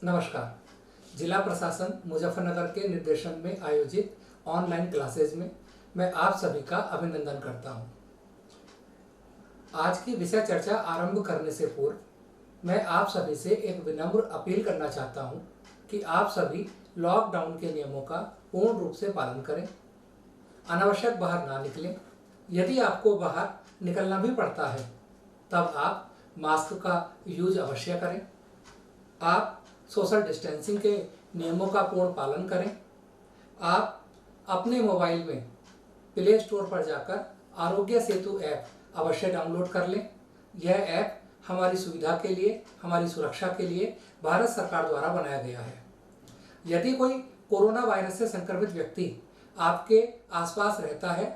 नमस्कार। जिला प्रशासन मुजफ्फरनगर के निर्देशन में आयोजित ऑनलाइन क्लासेज में मैं आप सभी का अभिनंदन करता हूं। आज की विषय चर्चा आरंभ करने से पूर्व मैं आप सभी से एक विनम्र अपील करना चाहता हूं कि आप सभी लॉकडाउन के नियमों का पूर्ण रूप से पालन करें, अनावश्यक बाहर ना निकलें। यदि आपको बाहर निकलना भी पड़ता है तब आप मास्क का यूज अवश्य करें। आप सोशल डिस्टेंसिंग के नियमों का पूर्ण पालन करें। आप अपने मोबाइल में प्ले स्टोर पर जाकर आरोग्य सेतु ऐप अवश्य डाउनलोड कर लें। यह ऐप हमारी सुविधा के लिए, हमारी सुरक्षा के लिए भारत सरकार द्वारा बनाया गया है। यदि कोई कोरोना वायरस से संक्रमित व्यक्ति आपके आसपास रहता है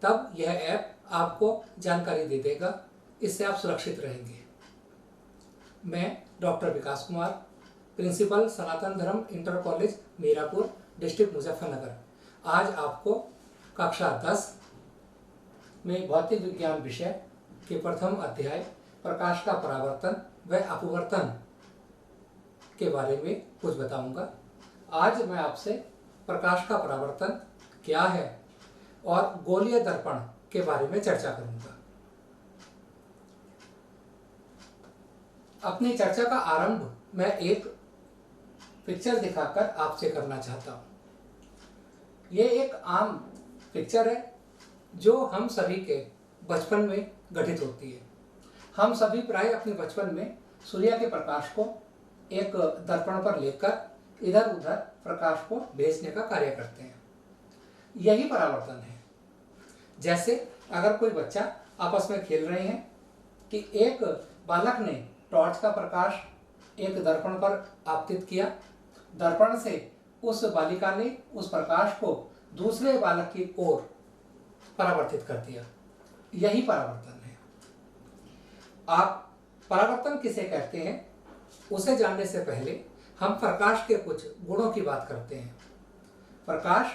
तब यह ऐप आपको जानकारी दे देगा। इससे आप सुरक्षित रहेंगे। मैं doctor Vikas Kumar, principal Sanatan Dharma inter college Mirapur, district Muzaffarnagar, आज आपको कक्षा 10 में भौतिक विज्ञान विषय के प्रथम अध्याय प्रकाश का परावर्तन व अपवर्तन के बारे में कुछ बताऊंगा। आज मैं आपसे प्रकाश का परावर्तन क्या है और गोलीय दर्पण के बारे में चर्चा करूंगा। अपनी चर्चा का आरंभ मैं एक पिक्चर दिखाकर आपसे करना चाहता हूं। ये एक आम पिक्चर है जो हम सभी के बचपन में घटित होती है। हम सभी प्राय अपने बचपन में सूर्य के प्रकाश को एक दर्पण पर लेकर इधर उधर प्रकाश को भेजने का कार्य करते हैं। यही परावर्तन है। जैसे अगर कोई बच्चा आपस में खेल रहे हैं कि एक बालक ने टॉर्च का प्रकाश एक दर्पण पर आपतित किया, दर्पण से उस बालिका ने उस प्रकाश को दूसरे बालक की ओर परावर्तित कर दिया। यही परावर्तन है। आप परावर्तन किसे कहते हैं उसे जानने से पहले हम प्रकाश के कुछ गुणों की बात करते हैं। प्रकाश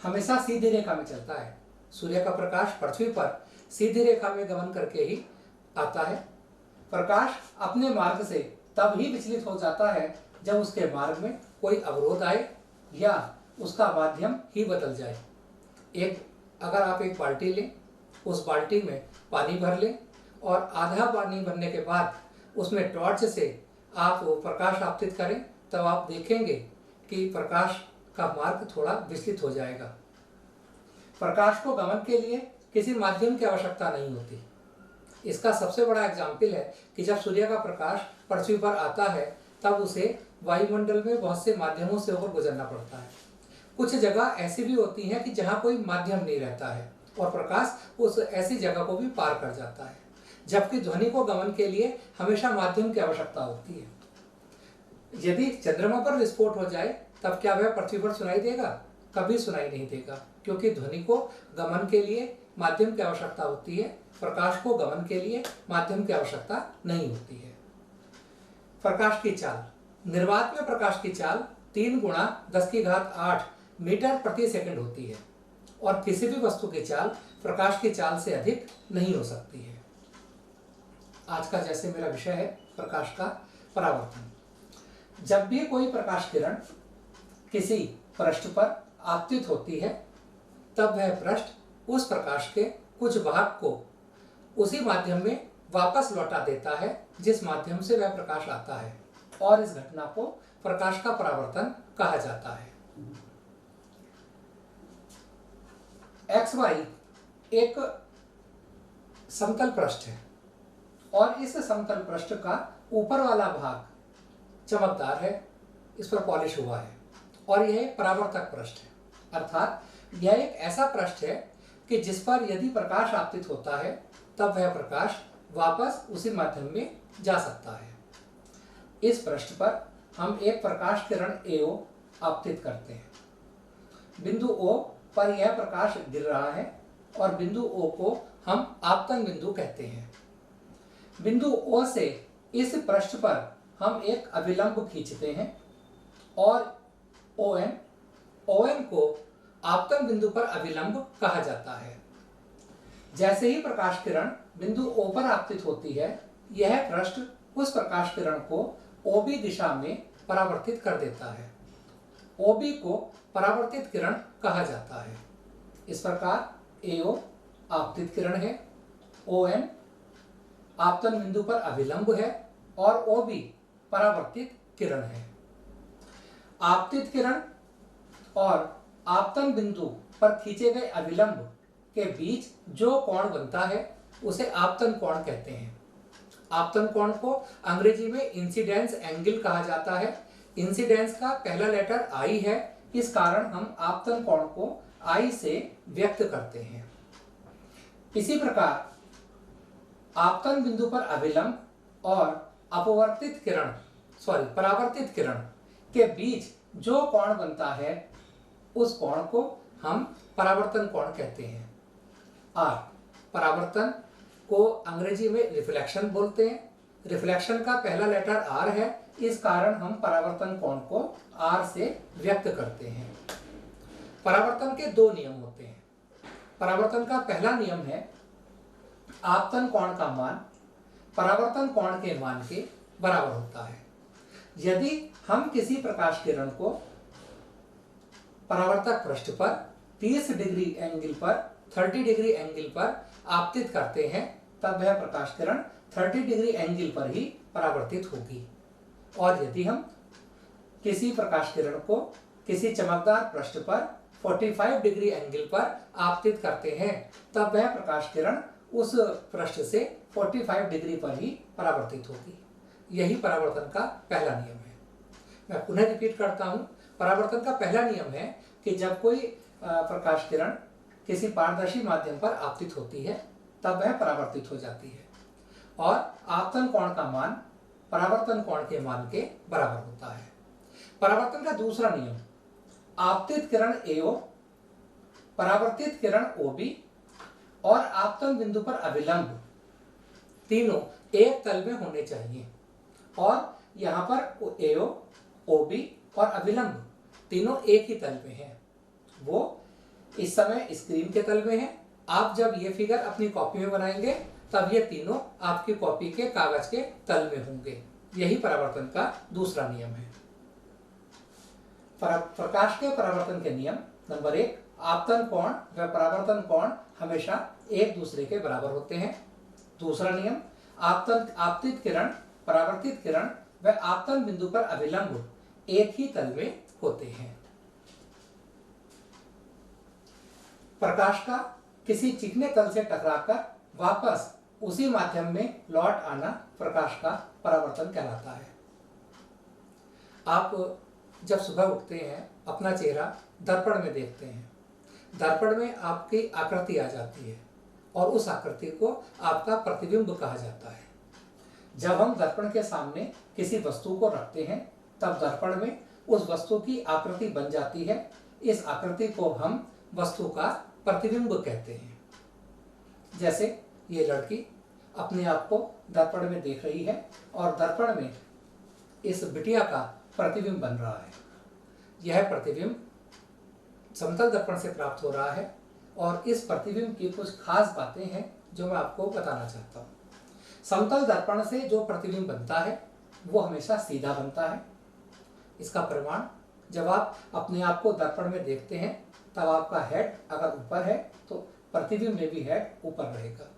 हमेशा सीधी रेखा में चलता है। सूर्य का प्रकाश पृथ्वी पर सीधी रेखा में गमन करके ही आता है। प्रकाश अपने मार्ग से तब ही विचलित हो जाता है जब उसके मार्ग में कोई अवरोध आए या उसका माध्यम ही बदल जाए। अगर आप एक बाल्टी लें, उस बाल्टी में पानी भर लें और आधा पानी भरने के बाद उसमें टॉर्च से आप वो प्रकाश आपतित करें, तब आप देखेंगे कि प्रकाश का मार्ग थोड़ा विचलित हो जाएगा। प्रकाश को गमन के लिए किसी माध्यम की आवश्यकता नहीं होती। इसका सबसे बड़ा एग्जाम्पल है कि जब सूर्य का प्रकाश पृथ्वी पर आता है तब उसे वायुमंडल में बहुत से माध्यमों से होकर गुजरना पड़ता है। कुछ जगह ऐसी भी होती हैं कि जहां कोई माध्यम नहीं रहता है और प्रकाश उस ऐसी जगह को भी पार कर जाता है, जबकि ध्वनि को गमन के लिए हमेशा माध्यम की आवश्यकता होती है। यदि चंद्रमा पर विस्फोट हो जाए तब क्या वह पृथ्वी पर सुनाई देगा? कभी सुनाई नहीं देगा, क्योंकि ध्वनि को गमन के लिए माध्यम की आवश्यकता होती है। प्रकाश को गमन के लिए माध्यम की आवश्यकता नहीं होती है। प्रकाश की चाल, निर्वात में प्रकाश की चाल 3 × 10⁸ मीटर प्रति सेकंड होती है और किसी भी वस्तु की चाल प्रकाश की चाल से अधिक नहीं हो सकती है। आज का जैसे मेरा विषय है प्रकाश का परावर्तन। जब भी कोई प्रकाश किरण किसी पृष्ठ पर आपतित होती है तब वह पृष्ठ उस प्रकाश के कुछ भाग को उसी माध्यम में वापस लौटा देता है जिस माध्यम से वह प्रकाश आता है, और इस घटना को प्रकाश का परावर्तन कहा जाता है। XY एक समतल पृष्ठ है और इस समतल पृष्ठ का ऊपर वाला भाग चमकदार है, इस पर पॉलिश हुआ है और यह परावर्तक पृष्ठ है। अर्थात यह एक ऐसा पृष्ठ है कि जिस पर यदि प्रकाश आपतित होता है तब वह प्रकाश वापस उसी माध्यम में जा सकता है। इस पृष्ठ पर हम एक प्रकाश किरण AO आपतित करते हैं। बिंदु O पर यह प्रकाश गिर रहा है और बिंदु O को हम आपतन बिंदु कहते हैं। बिंदु O से इस पृष्ठ पर हम एक अभिलंब खींचते हैं और ON को आपतन बिंदु पर अभिलंब कहा जाता है। जैसे ही प्रकाश किरण बिंदु O पर आपतित होती है, यह पृष्ठ उस प्रकाश किरण को OB दिशा में परावर्तित कर देता है। OB को परावर्तित किरण कहा जाता है। इस प्रकार AO आपतित किरण है, ON आपतन बिंदु पर अभिलंब है और OB परावर्तित किरण है। आपतित किरण और आपतन बिंदु पर खींचे गए अभिलंब के बीच जो कोण बनता है उसे आपतन कोण कहते हैं। आपतन कोण को अंग्रेजी में इंसिडेंस एंगल कहा जाता है। इंसिडेंस का पहला लेटर I है, इस कारण हम आपतन कोण को I से व्यक्त करते हैं। इसी प्रकार आपतन बिंदु पर अभिलंब और परावर्तित किरण के बीच जो कोण बनता है उस कोण को हम परावर्तन कोण कहते हैं। R परावर्तन को अंग्रेजी में रिफ्लेक्शन बोलते हैं। रिफ्लेक्शन का पहला लेटर R है, इस कारण हम परावर्तन कोण को R से व्यक्त करते हैं। परावर्तन के दो नियम होते हैं। परावर्तन का पहला नियम है आपतन कोण का मान परावर्तन कोण के मान के बराबर होता है। यदि हम किसी प्रकाश किरण को परावर्तक पृष्ठ पर 30 डिग्री एंगल पर आपतित करते हैं, तब वह प्रकाश किरण 30 डिग्री एंगल पर ही परावर्तित होगी। और यदि हम किसी प्रकाश किरण को किसी चमकदार पृष्ठ पर 45 डिग्री एंगल पर आपतित करते हैं, तब वह प्रकाश किरण उस पृष्ठ से 45 डिग्री पर ही परावर्तित होगी। यही परावर्तन का पहला नियम है। मैं पुनः रिपीट करता हूं। परावर्तन का पहला नियम है कि जब कोई प्रकाश किरण किसी पारदर्शी माध्यम पर आपतित होती है, तब वह परावर्तित हो जाती है और आपतन कोण का मान परावर्तन कोण के मान के बराबर होता है। परावर्तन का दूसरा नियम आपतित किरण AO, परावर्तित किरण OB और आपतन बिंदु पर अभिलंब तीनों एक तल में होने चाहिए। और यहाँ पर AO, OB और अभिलंब तीनों एक ही तल में हैं। वो इस समय स्क्रीन के तल में है। आप जब ये फिगर अपनी कॉपी में बनाएंगे तब ये तीनों आपकी कॉपी के कागज के तल में होंगे। यही परावर्तन का दूसरा नियम है। प्रकाश के परावर्तन के नियम नंबर 1, आपतन कोण व परावर्तन कोण हमेशा एक दूसरे के बराबर होते हैं। दूसरा नियम आपतित किरण, परावर्तित किरण व आपतन बिंदु पर अभिलंब एक ही तल में होते हैं। प्रकाश का किसी चिकने तल से टकराकर वापस उसी माध्यम में लौट आना प्रकाश का परावर्तन कहलाता है। आप जब सुबह उठते हैं, अपना चेहरा दर्पण में देखते हैं। दर्पण में आपकी आकृति आ जाती है और उस आकृति को आपका प्रतिबिंब कहा जाता है। जब हम दर्पण के सामने किसी वस्तु को रखते हैं, तब दर्पण में उस वस्तु की आकृति बन जाती है। इस आकृति को हम वस्तु का प्रतिबिंब कहते हैं। जैसे ये लड़की अपने आप को दर्पण में देख रही है और दर्पण में इस बिटिया का प्रतिबिंब बन रहा है। यह प्रतिबिंब समतल दर्पण से प्राप्त हो रहा है और इस प्रतिबिंब की कुछ खास बातें हैं जो मैं आपको बताना चाहता हूँ। समतल दर्पण से जो प्रतिबिंब बनता है वो हमेशा सीधा बनता है। इसका प्रमाण, जब आप अपने आप को दर्पण में देखते हैं तब आपका हेड अगर ऊपर है तो प्रतिबिंब में भी हेड ऊपर रहेगा।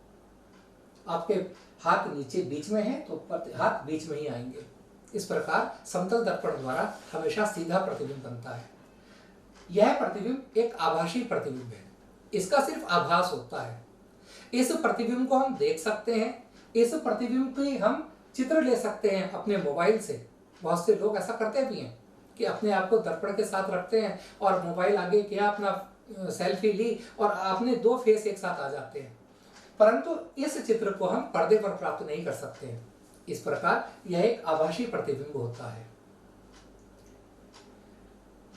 आपके हाथ नीचे बीच में है तो हाथ बीच में ही आएंगे। इस प्रकार समतल दर्पण द्वारा हमेशा सीधा प्रतिबिंब बनता है। यह प्रतिबिंब एक आभासी प्रतिबिंब है। इसका सिर्फ आभास होता है। इस प्रतिबिंब को हम देख सकते हैं। इस प्रतिबिंब की हम चित्र ले सकते हैं अपने मोबाइल से। बहुत से लोग ऐसा करते भी हैं कि अपने आप को दर्पण के साथ रखते हैं और मोबाइल आगे किया, अपना सेल्फी ली और अपने दो फेस एक साथ आ जाते हैं। परंतु इस चित्र को हम पर्दे पर प्राप्त नहीं कर सकते हैं। इस प्रकार यह एक आभासी प्रतिबिंब होता है।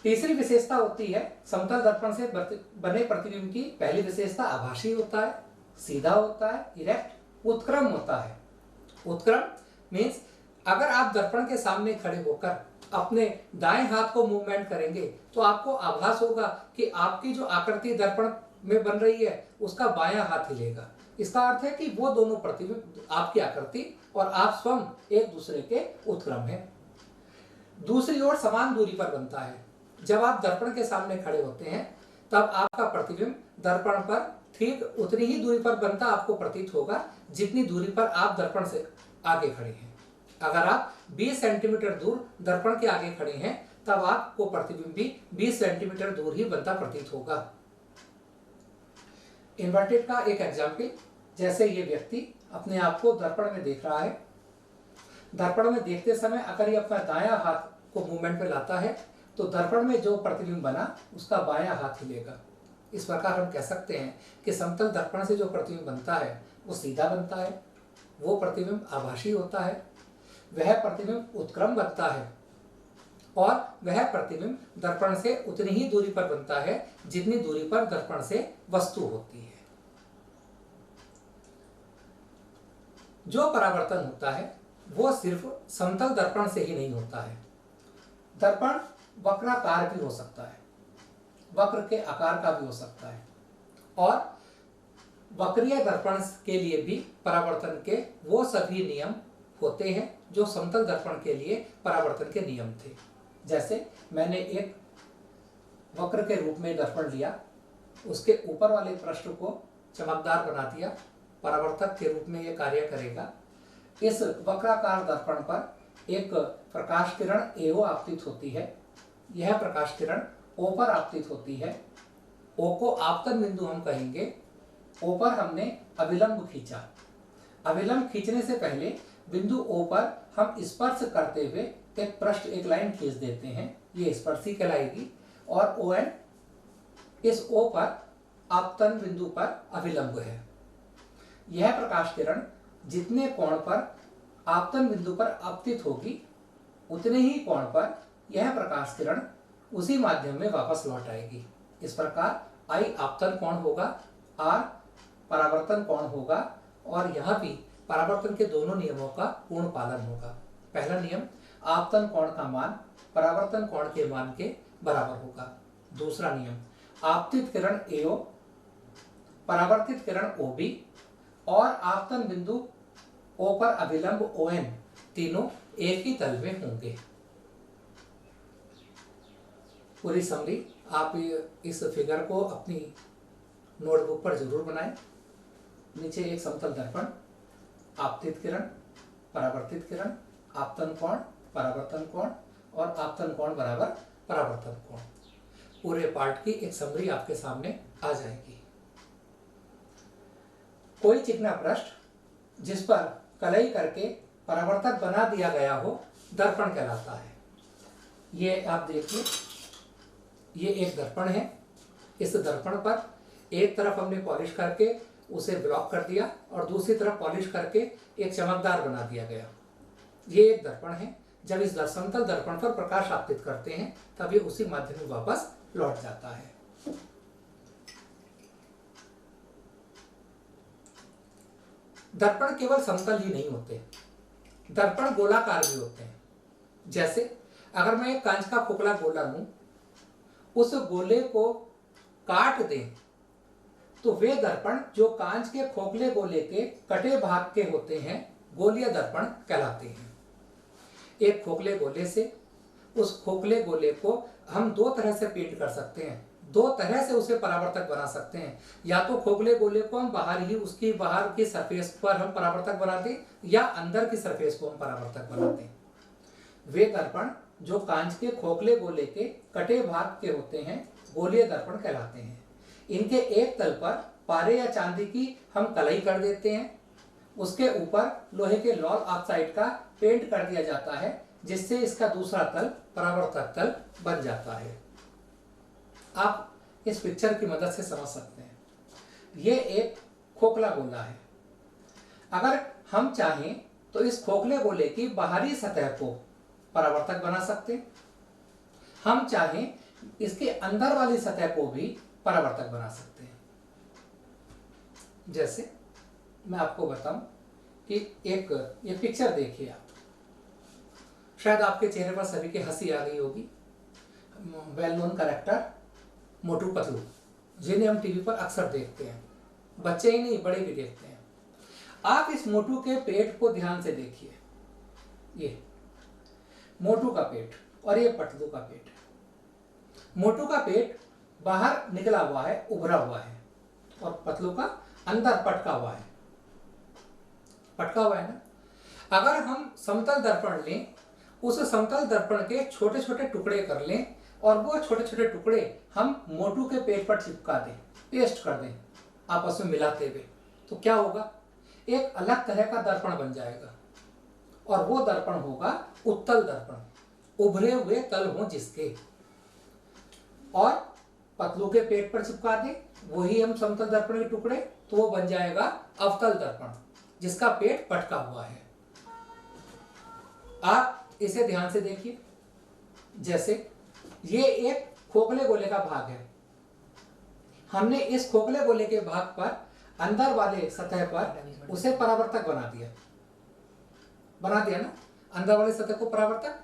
तीसरी विशेषता होती है समतल दर्पण से बने प्रतिबिंब की। पहली विशेषता आभासी होता है, सीधा होता है, इरेक्ट, उत्क्रम होता है। उत्क्रम मीन्स अगर आप दर्पण के सामने खड़े होकर अपने दाएं हाथ को मूवमेंट करेंगे तो आपको आभास होगा कि आपकी जो आकृति दर्पण में बन रही है उसका बायां हाथ हिलेगा। इसका अर्थ है कि वो दोनों प्रतिबिंब, आपकी आकृति और आप स्वयं, एक दूसरे के उत्क्रम हैं। दूसरी ओर समान दूरी पर बनता है। जब आप दर्पण के सामने खड़े होते हैं तब आपका प्रतिबिंब दर्पण पर ठीक उतनी ही दूरी पर बनता आपको प्रतीत होगा जितनी दूरी पर आप दर्पण से आगे खड़े हैं। अगर आप 20 सेंटीमीटर दूर दर्पण के आगे खड़े हैं तब आपको प्रतिबिंब भी 20 सेंटीमीटर दूर ही बनता प्रतीत होगा। इन्वर्टेड का एक एग्जाम्पल, जैसे ये व्यक्ति अपने आप को दर्पण में देख रहा है। दर्पण में देखते समय अगर ये अपना दायां हाथ को मूवमेंट में लाता है तो दर्पण में जो प्रतिबिंब बना उसका बायां हाथ हिलेगा। इस प्रकार हम कह सकते हैं कि समतल दर्पण से जो प्रतिबिंब बनता है वो सीधा बनता है, वो प्रतिबिंब आभासी होता है, वह प्रतिबिंब उत्क्रम बनता है और वह प्रतिबिंब दर्पण से उतनी ही दूरी पर बनता है जितनी दूरी पर दर्पण से वस्तु होती है। जो परावर्तन होता है वो सिर्फ समतल दर्पण से ही नहीं होता है। दर्पण वक्राकार भी हो सकता है, वक्र के आकार का भी हो सकता है और वक्रीय दर्पण के लिए भी परावर्तन के वो सभी नियम होते हैं जो समतल दर्पण के लिए परावर्तन के नियम थे। जैसे मैंने एक वक्र के रूप में दर्पण लिया, उसके ऊपर वाले पृष्ठ को चमकदार बना दिया, परावर्तक के रूप में यह कार्य करेगा। इस वक्राकार दर्पण पर एक प्रकाश किरण एओ आपतित होती है। यह प्रकाश किरण ओ पर आपतित होती है। ओ को आपतन बिंदु हम कहेंगे। ओ पर हमने अभिलंब खींचा। अभिलंब खींचने से पहले बिंदु ओ पर हम स्पर्श करते हुए एक पृष्ठ एक लाइन खींच देते हैं, ये स्पर्शी कहलाएगी। और ओ एन इस ओ पर आपतन बिंदु पर अभिलंब है। यह प्रकाश किरण जितने कोण पर आपतन बिंदु पर आपतित होगी उतने ही कोण पर यह प्रकाश किरण उसी माध्यम में वापस लौट आएगी। इस प्रकार आई आपतन कोण होगा, आर परावर्तन कोण होगा और यहाँ भी परावर्तन के दोनों नियमों का पूर्ण पालन होगा। पहला नियम, आपतन कोण का मान परावर्तन कोण के मान के बराबर होगा। दूसरा नियम, आपतित किरण एओ परावर्तित किरण ओ बी और आपतन बिंदु ओ पर अभिलंब ओ एन तीनों एक ही तल में होंगे। पूरी समरी आप इस फिगर को अपनी नोटबुक पर जरूर बनाएं। नीचे एक समतल दर्पण, आपतित किरण, परावर्तित किरण, आपतन कोण, परावर्तन कोण और आपतन कोण बराबर परावर्तन कोण। पूरे पार्ट की एक समरी आपके सामने आ जाएगी। कोई चिकना पृष्ठ जिस पर कलई करके परावर्तक बना दिया गया हो दर्पण कहलाता है। ये आप देखिए, ये एक दर्पण है। इस दर्पण पर एक तरफ हमने पॉलिश करके उसे ब्लॉक कर दिया और दूसरी तरफ पॉलिश करके एक चमकदार बना दिया गया। ये एक दर्पण है। जब इस समतल दर्पण पर प्रकाश आपतित करते हैं तब ये उसी माध्यम में वापस लौट जाता है। दर्पण केवल समतल ही नहीं होते, दर्पण गोलाकार भी होते हैं। जैसे अगर मैं एक कांच का खोखला गोला लूं, उस गोले को काट दें तो वे दर्पण जो कांच के खोखले गोले के कटे भाग के होते हैं गोलीय दर्पण कहलाते हैं। एक खोखले गोले से उस खोखले गोले को हम दो तरह से पेंट कर सकते हैं, दो तरह से उसे परावर्तक बना सकते हैं। या तो खोखले गोले को हम बाहर ही उसकी बाहर की सरफेस पर हम परावर्तक बनाते या अंदर की सरफेस को हम परावर्तक बनाते हैं। वे दर्पण जो कांच के खोखले गोले के कटे भाग के होते हैं गोलीय दर्पण कहलाते हैं। इनके एक तल पर पारे या चांदी की हम कलई कर देते हैं, उसके ऊपर लोहे के लौह ऑक्साइड का पेंट कर दिया जाता है जिससे इसका दूसरा तल परावर्तक तल बन जाता है। आप इस पिक्चर की मदद से समझ सकते हैं। ये एक खोखला गोला है। अगर हम चाहें तो इस खोखले गोले की बाहरी सतह को परावर्तक बना सकते हैं। हम चाहें इसके अंदर वाली सतह को भी परावर्तक बना सकते हैं। जैसे मैं आपको बताऊं कि ये पिक्चर देखिए आप, शायद आपके चेहरे पर सभी की हंसी आ गई होगी। Well known character Motu Patlu, जिन्हें हम टीवी पर अक्सर देखते हैं, बच्चे ही नहीं बड़े भी देखते हैं। आप इस मोटू के पेट को ध्यान से देखिए। ये मोटू का पेट, और ये पतलू का पेट है। मोटू का पेट बाहर निकला हुआ है, उभरा हुआ है, और पतलू का अंदर पटका हुआ है। पटका हुआ है ना। अगर हम समतल दर्पण लें, उस समतल दर्पण के छोटे छोटे टुकड़े कर लें और वो छोटे छोटे टुकड़े हम मोटू के पेट पर चिपका दें, पेस्ट कर दें आपस में मिलाते हुए, तो क्या होगा? एक अलग तरह का दर्पण बन जाएगा, और वो दर्पण होगा उत्तल दर्पण, उभरे हुए तल हों जिसके। और पतलू के पेट पर चिपका दें वही हम समतल दर्पण के टुकड़े, तो वो बन जाएगा अवतल दर्पण, जिसका पेट पटका हुआ है। आप इसे ध्यान से देखिए। जैसे ये एक खोखले गोले का भाग है, हमने इस खोखले गोले के भाग पर अंदर वाले सतह पर उसे परावर्तक बना दिया ना, अंदर वाले सतह को परावर्तक।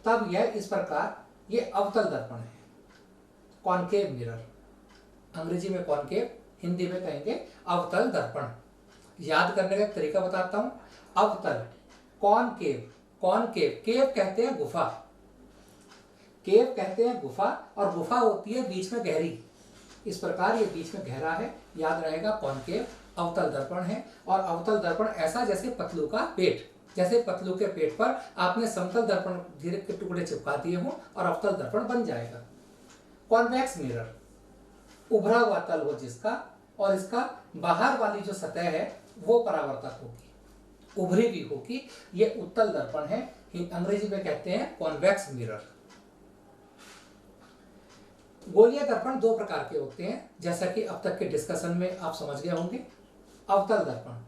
तब यह इस प्रकार, ये अवतल दर्पण है, कॉनकेव मिरर। अंग्रेजी में कॉनकेव, हिंदी में कहेंगे अवतल दर्पण। याद करने का तरीका बताता हूं। अवतल, कॉनकेव, कॉनकेव, केव कहते हैं गुफा, केव कहते हैं गुफा, और गुफा होती है बीच में गहरी। इस प्रकार ये बीच में गहरा है, याद रहेगा कॉनकेव अवतल दर्पण है। और अवतल दर्पण ऐसा जैसे पतलू का पेट, जैसे पतलू के पेट पर आपने समतल दर्पण धीरे के टुकड़े चिपका दिए हों और अवतल दर्पण बन जाएगा। कॉन्वेक्स मिरर, उभरा हुआ तल हो जिसका, और इसका बाहर वाली जो सतह है वो परावर्तक होगी, उभरी भी होगी, ये उत्तल दर्पण है। अंग्रेजी में कहते हैं कॉन्वेक्स मिरर। गोलीय दर्पण दो प्रकार के होते हैं, जैसा कि अब तक के डिस्कशन में आप समझ गए होंगे। अवतल दर्पण,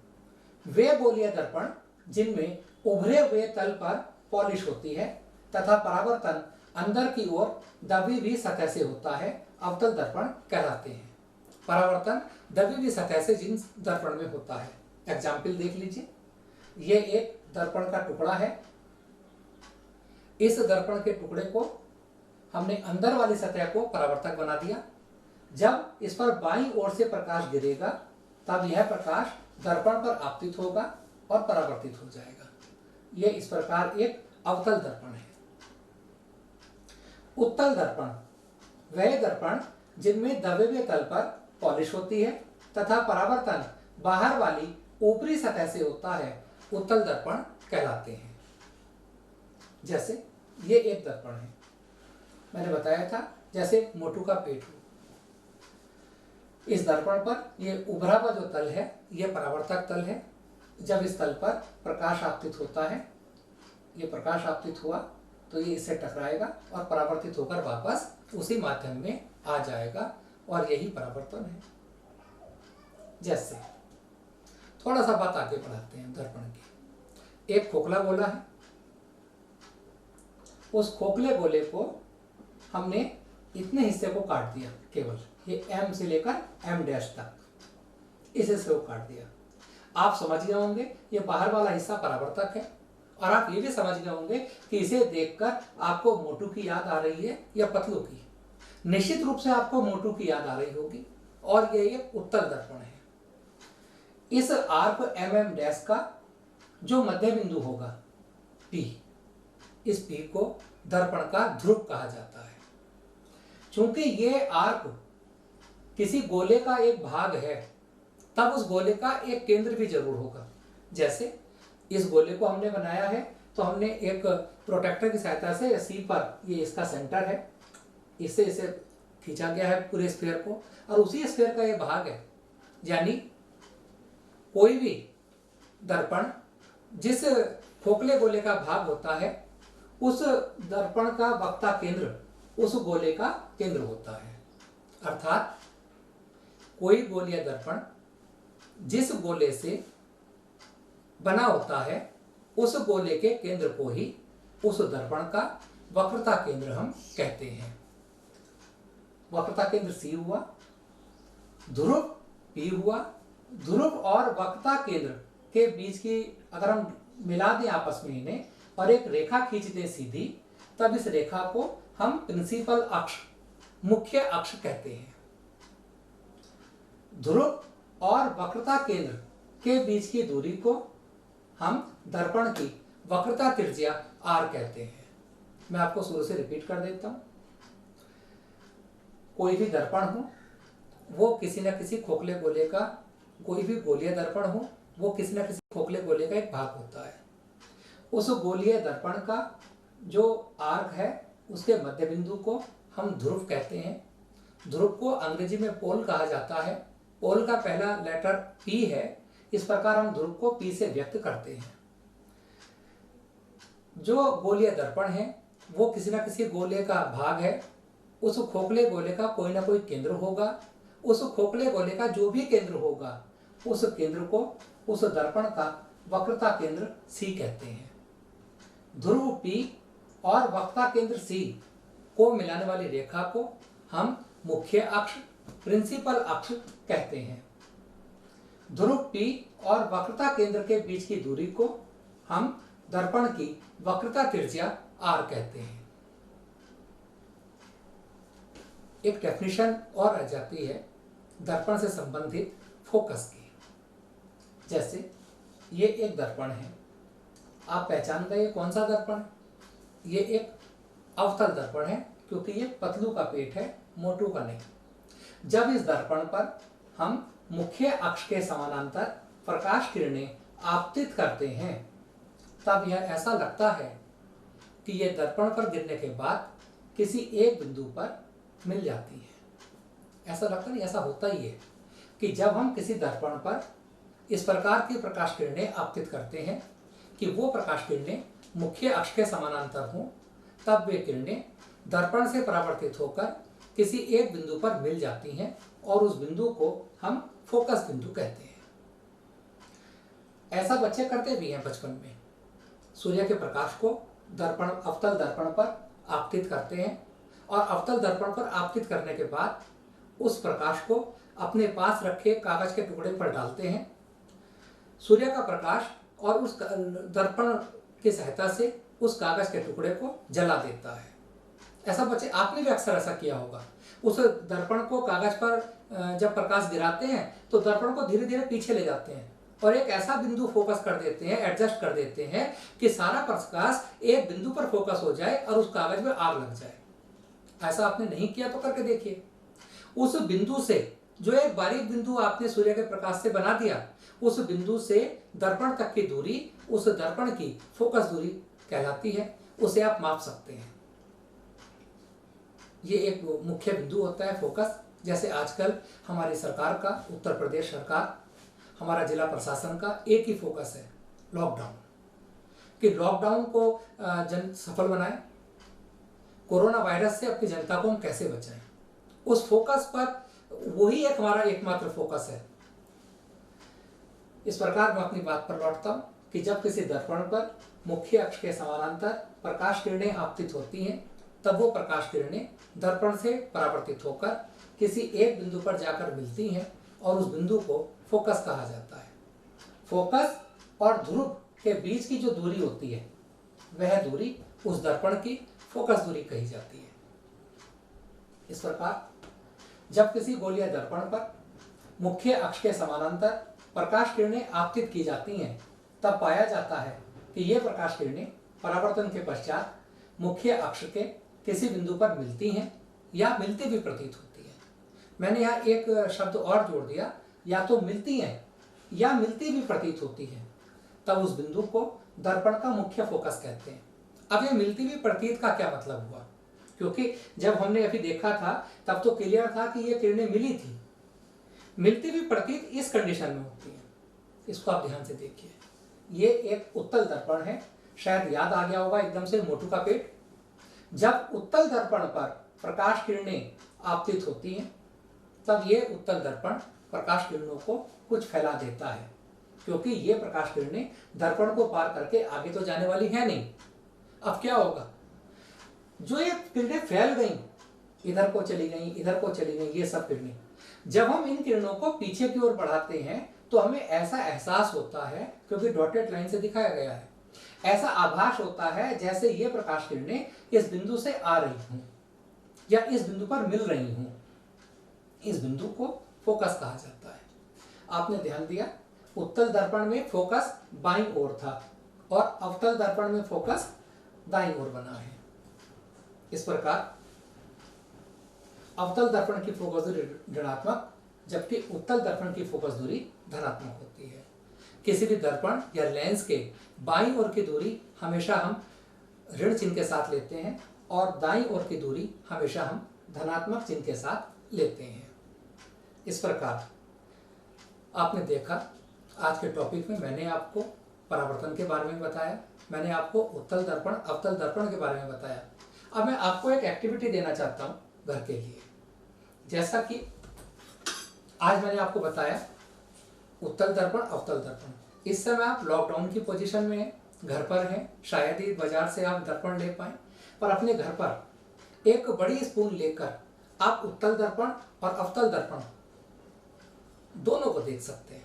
वे गोलीय दर्पण जिनमें उभरे हुए तल पर पॉलिश होती है तथा परावर्तन अंदर की ओर दबी हुई सतह से होता है, अवतल दर्पण कहलाते हैं। परावर्तन दबी हुई सतह से जिन दर्पण में होता है। एग्जाम्पल देख लीजिए। ये एक दर्पण का टुकड़ा है, इस दर्पण के टुकड़े को हमने अंदर वाली सतह को परावर्तक बना दिया। जब इस पर बाईं ओर से प्रकाश गिरेगा तब यह प्रकाश दर्पण पर आपतित होगा और परावर्तित हो जाएगा। यह इस प्रकार एक अवतल दर्पण है। उत्तल दर्पण, वह दर्पण जिनमें दबे हुए तल पर पॉलिश होती है तथा परावर्तन बाहर वाली ऊपरी सतह से होता है, उत्तल दर्पण कहलाते हैं। जैसे ये एक दर्पण है, मैंने बताया था जैसे मोटू का पेट हो। इस दर्पण पर ये उभरा हुआ जो तल है ये परावर्तक तल है। जब इस तल पर प्रकाश आपतित होता है, ये प्रकाश आपतित हुआ तो ये इससे टकराएगा और परावर्तित होकर वापस उसी माध्यम में आ जाएगा, और यही परावर्तन है। जैसे थोड़ा सा बात आगे बढ़ाते हैं दर्पण की। एक खोखला गोला है, उस खोखले गोले को हमने इतने हिस्से को काट दिया, केवल ये M से लेकर M' तक, इस हिस्से को काट दिया। आप समझ गए होंगे ये बाहर वाला हिस्सा परावर्तक है, और आप ये भी समझ गए होंगे कि इसे देखकर आपको मोटू की याद आ रही है या पतलू की। निश्चित रूप से आपको मोटू की याद आ रही होगी, और ये उत्तल दर्पण है। इस आर्क MM' का जो मध्य बिंदु होगा P, इस P को दर्पण का ध्रुव कहा जाता है। चूंकि ये आर्क किसी गोले का एक भाग है, तब उस गोले का एक केंद्र भी जरूर होगा। जैसे इस गोले को हमने बनाया है तो हमने एक प्रोटेक्टर की सहायता से सी पर, ये इसका सेंटर है, इससे इसे खींचा गया है पूरे स्फीयर को, और उसी स्फीयर का ये भाग है। यानी कोई भी दर्पण जिस खोखले गोले का भाग होता है, उस दर्पण का वक्ता केंद्र उस गोले का केंद्र होता है। अर्थात कोई गोलीय दर्पण जिस गोले से बना होता है, उस गोले के केंद्र को ही उस दर्पण का वक्रता केंद्र हम कहते हैं। वक्रता केंद्र C हुआ, ध्रुव P हुआ। ध्रुव और वक्रता केंद्र के बीच की अगर हम मिला दें आपस में इन्हें और एक रेखा खींच दें सीधी, तब इस रेखा को हम प्रिंसिपल अक्ष, मुख्य अक्ष कहते हैं। ध्रुव और वक्रता केंद्र के बीच की दूरी को हम दर्पण की वक्रता त्रिज्या R कहते हैं। मैं आपको शुरू से रिपीट कर देता हूँ। कोई भी दर्पण हो वो किसी न किसी खोखले गोले का, कोई भी गोलीय दर्पण हो वो किसी न किसी खोखले गोले का एक भाग होता है। उस गोलीय दर्पण का जो आर्क है उसके मध्य बिंदु को हम ध्रुव कहते हैं। ध्रुव को अंग्रेजी में पोल कहा जाता है। पोल का पहला लेटर पी है। इस प्रकार हम ध्रुव को पी से व्यक्त करते हैं। जो गोलीय दर्पण है वो किसी न किसी गोले का भाग है। उस खोखले गोले का कोई ना कोई केंद्र होगा। उस खोखले गोले का जो भी केंद्र होगा उस केंद्र को, उस दर्पण का वक्रता केंद्र सी कहते हैं। ध्रुव पी और वक्रता केंद्र सी को मिलाने वाली रेखा को हम मुख्य अक्ष, प्रिंसिपल अक्ष कहते हैं। ध्रुव पी और वक्रता केंद्र के बीच की दूरी को हम दर्पण की वक्रता त्रिज्या आर कहते हैं। एक डेफिनेशन और आ जाती है दर्पण से संबंधित फोकस की। जैसे ये एक दर्पण है, आप पहचान गए कौन सा दर्पण? ये एक अवतल दर्पण है क्योंकि ये पतलू का पेट है, मोटू का नहीं। जब इस दर्पण पर हम मुख्य अक्ष के समानांतर प्रकाश किरणें आपतित करते हैं तब यह ऐसा लगता है कि यह दर्पण पर गिरने के बाद किसी एक बिंदु पर मिल जाती है। ऐसा लगता नहीं, ऐसा होता ही है कि जब हम किसी दर्पण पर इस प्रकार की प्रकाश किरणें आपतित करते हैं कि वो प्रकाश किरणें मुख्य अक्ष के समानांतर हों, तब वे किरणें दर्पण से परावर्तित होकर किसी एक बिंदु पर मिल जाती हैं और उस बिंदु को हम फोकस बिंदु कहते हैं। ऐसा बच्चे करते भी हैं बचपन में। सूर्य के प्रकाश को दर्पण, अवतल दर्पण पर आपतित करते हैं और अवतल दर्पण पर आपतित करने के बाद उस प्रकाश को अपने पास रखे कागज के टुकड़े पर डालते हैं। सूर्य का प्रकाश और उस दर्पण की सहायता से उस कागज के टुकड़े को जला देता है। ऐसा बच्चे, आपने भी अक्सर ऐसा किया होगा। उस दर्पण को कागज पर जब प्रकाश गिराते हैं तो दर्पण को धीरे धीरे पीछे ले जाते हैं और एक ऐसा बिंदु फोकस कर देते हैं, एडजस्ट कर देते हैं कि सारा प्रकाश एक बिंदु पर फोकस हो जाए और उस कागज में आग लग जाए। ऐसा आपने नहीं किया तो करके देखिए। उस बिंदु से, जो एक बारीक बिंदु आपने सूर्य के प्रकाश से बना दिया, उस बिंदु से दर्पण तक की दूरी उस दर्पण की फोकस दूरी कहलाती है। उसे आप माप सकते हैं। ये एक मुख्य बिंदु होता है फोकस। जैसे आजकल हमारी सरकार का, उत्तर प्रदेश सरकार, हमारा जिला प्रशासन का एक ही फोकस है, लॉकडाउन, कि लॉकडाउन को जन सफल बनाएं, कोरोना वायरस से अपनी जनता को हम कैसे बचाएं। उस फोकस पर, वही एक हमारा एकमात्र फोकस है। इस प्रकार मैं अपनी बात पर लौटता हूं कि जब किसी दर्पण पर मुख्य अक्ष के समानांतर प्रकाश किरणें आपतित होती हैं तब वो प्रकाश किरणें दर्पण से परावर्तित होकर किसी एक बिंदु पर जाकर मिलती हैं और उस बिंदु को फोकस कहा जाता है। फोकस और ध्रुव के बीच की जो दूरी होती है वह दूरी उस दर्पण की फोकस दूरी कही जाती है। इस प्रकार जब किसी गोलीय दर्पण पर मुख्य अक्ष के समानांतर प्रकाश किरणें आपतित की जाती हैं तब पाया जाता है कि ये प्रकाश किरणें परावर्तन के पश्चात मुख्य अक्ष के किसी बिंदु पर मिलती हैं या मिलती भी प्रतीत होती हैं। मैंने यहाँ एक शब्द और जोड़ दिया, या तो मिलती हैं या मिलती भी प्रतीत होती हैं। तब उस बिंदु को दर्पण का मुख्य फोकस कहते हैं। अब ये मिलती भी प्रतीत का क्या मतलब हुआ? क्योंकि जब हमने अभी देखा था तब तो क्लियर था कि ये किरणें मिली थी। मिलती भी प्रतीत इस कंडीशन में होती है। इसको आप ध्यान से देखिए। ये एक उत्तल दर्पण है, शायद याद आ गया होगा एकदम से, मोटू का पेट। जब उत्तल दर्पण पर प्रकाश किरणें आपतित होती हैं तब ये उत्तल दर्पण प्रकाश किरणों को कुछ फैला देता है, क्योंकि ये प्रकाश किरणें दर्पण को पार करके आगे तो जाने वाली है नहीं। अब क्या होगा? जो ये किरणें फैल गई, इधर को चली गई, इधर को चली गई, ये सब किरणें, जब हम इन किरणों को पीछे की ओर बढ़ाते हैं तो हमें ऐसा एहसास होता है, क्योंकि डॉटेड लाइन से दिखाया गया है, ऐसा आभास होता है जैसे ये प्रकाश किरणें इस बिंदु से आ रही हूं या इस बिंदु पर मिल रही हूं। इस बिंदु को फोकस कहा जाता है। आपने ध्यान दिया, उत्तल दर्पण में फोकस बाईं ओर था और अवतल दर्पण में फोकस दाईं ओर बना है। इस प्रकार अवतल दर्पण की फोकस दूरी ऋणात्मक जबकि उत्तल दर्पण की फोकस दूरी धनात्मक होती है। किसी भी दर्पण या लेंस के बाईं ओर की दूरी हमेशा हम ऋण चिन्ह के साथ लेते हैं और दाईं ओर की दूरी हमेशा हम धनात्मक चिन्ह के साथ लेते हैं। इस प्रकार आपने देखा, आज के टॉपिक में मैंने आपको परावर्तन के बारे में बताया, मैंने आपको उत्तल दर्पण अवतल दर्पण के बारे में बताया। अब मैं आपको एक एक्टिविटी देना चाहता हूँ घर के लिए। जैसा कि आज मैंने आपको बताया उत्तल दर्पण अवतल दर्पण, इस समय आप लॉकडाउन की पोजीशन में हैं, घर पर हैं, शायद ही बाजार से आप दर्पण ले पाए, पर अपने घर पर एक बड़ी स्पून लेकर आप उत्तल दर्पण और अवतल दर्पण दोनों को देख सकते हैं।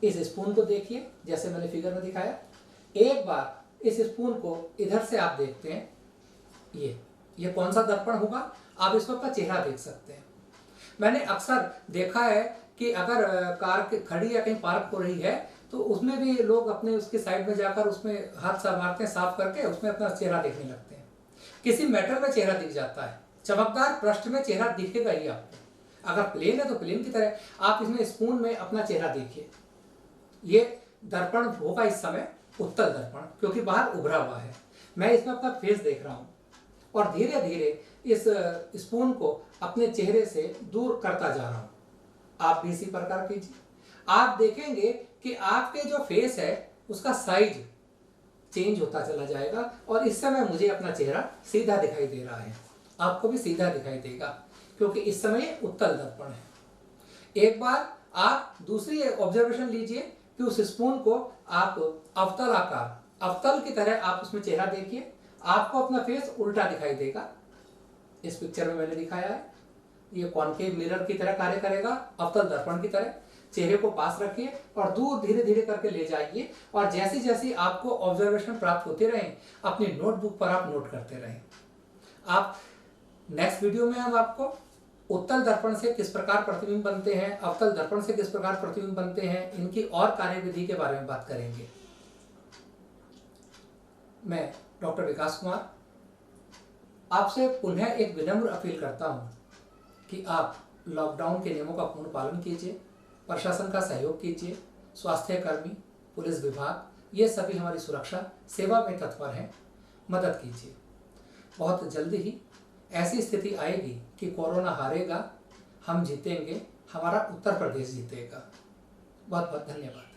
इस स्पून को देखिए, जैसे मैंने फिगर में दिखाया। एक बार इस स्पून को इधर से आप देखते हैं, ये कौन सा दर्पण होगा, आप इसमें अपना चेहरा देख सकते हैं। मैंने अक्सर देखा है कि अगर कार खड़ी या कहीं पार्क हो रही है तो उसमें भी लोग अपने उसके साइड में जाकर उसमें हाथ सा मारते हैं, साफ करके उसमें अपना चेहरा देखने लगते हैं। किसी मेटल में चेहरा दिख जाता है, चमकदार पृष्ठ में चेहरा दिखेगा ही आपको। अगर प्लेन है तो प्लेन की तरह आप इसमें स्पून में अपना चेहरा देखिए। ये दर्पण होगा इस समय उत्तल दर्पण, क्योंकि बाहर उभरा हुआ है। मैं इसमें अपना फेस देख रहा हूँ और धीरे धीरे इस स्पून को अपने चेहरे से दूर करता जा रहा हूँ। आप भी इसी प्रकार कीजिए। आप देखेंगे कि आपके जो फेस है उसका साइज चेंज होता चला जाएगा और इस समय मुझे अपना चेहरा सीधा दिखाई दे रहा है, आपको भी सीधा दिखाई देगा, क्योंकि इस समय उत्तल दर्पण है। एक बार आप दूसरी ऑब्जर्वेशन लीजिए कि उस स्पून को आप अवतल आकार, अवतल की तरह आप उसमें चेहरा देखिए, आपको अपना फेस उल्टा दिखाई देगा। इस पिक्चर में मैंने दिखाया है, ये कॉनकेव मिरर की तरह कार्य करेगा, अवतल दर्पण की तरह। चेहरे को पास रखिए और दूर धीरे धीरे करके ले जाइए और जैसी जैसी आपको ऑब्जर्वेशन प्राप्त होते रहें अपनी नोटबुक पर आप नोट करते रहें। आप नेक्स्ट वीडियो में हम आपको उत्तल दर्पण से किस प्रकार प्रतिबिंब बनते हैं, अवतल दर्पण से किस प्रकार प्रतिबिंब बनते हैं, इनकी और कार्यविधि के बारे में बात करेंगे। मैं डॉक्टर विकास कुमार आपसे पुनः एक विनम्र अपील करता हूं कि आप लॉकडाउन के नियमों का पूर्ण पालन कीजिए, प्रशासन का सहयोग कीजिए, स्वास्थ्य कर्मी, पुलिस विभाग, ये सभी हमारी सुरक्षा सेवा में तत्पर हैं, मदद कीजिए। बहुत जल्दी ही ऐसी स्थिति आएगी कि कोरोना हारेगा, हम जीतेंगे, हमारा उत्तर प्रदेश जीतेगा। बहुत बहुत धन्यवाद।